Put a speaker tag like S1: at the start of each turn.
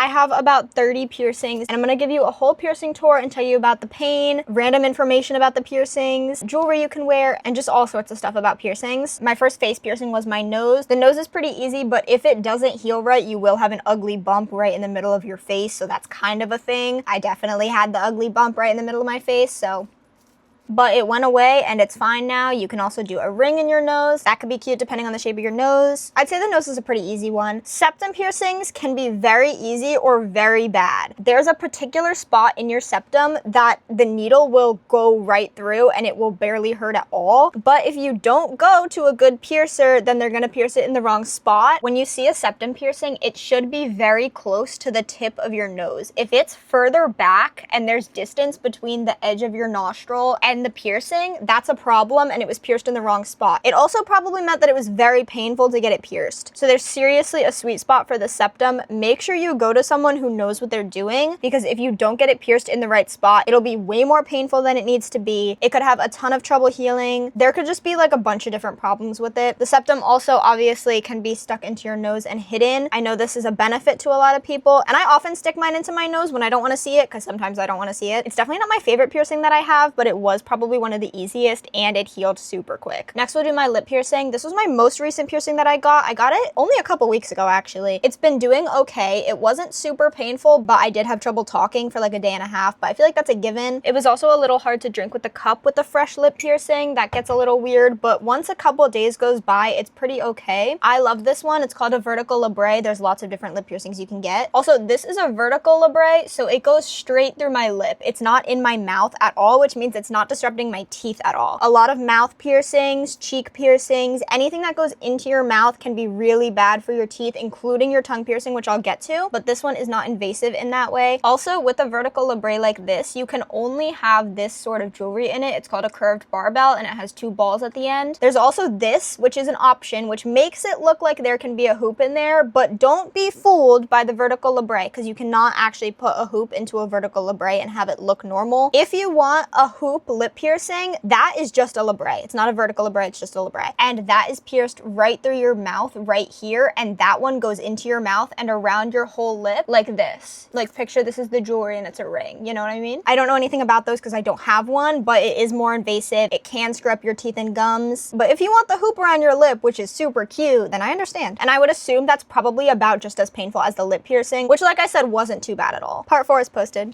S1: I have about 30 piercings, and I'm gonna give you a whole piercing tour and tell you about the pain, random information about the piercings, jewelry you can wear, and just all sorts of stuff about piercings. My first face piercing was my nose. The nose is pretty easy, but if it doesn't heal right, you will have an ugly bump right in the middle of your face, so that's kind of a thing. I definitely had the ugly bump right in the middle of my face, so... But it went away and it's fine now. You can also do a ring in your nose. That could be cute depending on the shape of your nose. I'd say the nose is a pretty easy one. Septum piercings can be very easy or very bad. There's a particular spot in your septum that the needle will go right through and it will barely hurt at all. But if you don't go to a good piercer, then they're gonna pierce it in the wrong spot. When you see a septum piercing, it should be very close to the tip of your nose. If it's further back and there's distance between the edge of your nostril and the piercing, that's a problem, and it was pierced in the wrong spot. It also probably meant that it was very painful to get it pierced. So there's seriously a sweet spot for the septum. Make sure you go to someone who knows what they're doing, because if you don't get it pierced in the right spot, it'll be way more painful than it needs to be. It could have a ton of trouble healing. There could just be like a bunch of different problems with it. The septum also obviously can be stuck into your nose and hidden. I know this is a benefit to a lot of people, and I often stick mine into my nose when I don't want to see it, because sometimes I don't want to see it. It's definitely not my favorite piercing that I have, but it was probably one of the easiest, and it healed super quick. Next, we'll do my lip piercing. This was my most recent piercing that I got. I got it only a couple weeks ago, actually. It's been doing okay. It wasn't super painful, but I did have trouble talking for like a day and a half, but I feel like that's a given. It was also a little hard to drink with the cup with the fresh lip piercing. That gets a little weird, but once a couple of days goes by, it's pretty okay. I love this one. It's called a vertical labre. There's lots of different lip piercings you can get. Also, this is a vertical labre, so it goes straight through my lip. It's not in my mouth at all, which means it's not disrupting my teeth at all. A lot of mouth piercings, cheek piercings, anything that goes into your mouth can be really bad for your teeth, including your tongue piercing, which I'll get to, but this one is not invasive in that way. Also, with a vertical labre like this, you can only have this sort of jewelry in it. It's called a curved barbell, and it has two balls at the end. There's also this, which is an option, which makes it look like there can be a hoop in there, but don't be fooled by the vertical labre, because you cannot actually put a hoop into a vertical labre and have it look normal. If you want a hoop lip piercing, that is just a labre. It's not a vertical labre, it's just a labre. And that is pierced right through your mouth right here, and that one goes into your mouth and around your whole lip like this. Like, picture this is the jewelry and it's a ring, you know what I mean? I don't know anything about those because I don't have one, but it is more invasive. It can screw up your teeth and gums. But if you want the hoop around your lip, which is super cute, then I understand. And I would assume that's probably about just as painful as the lip piercing, which, like I said, wasn't too bad at all. Part 4 is posted.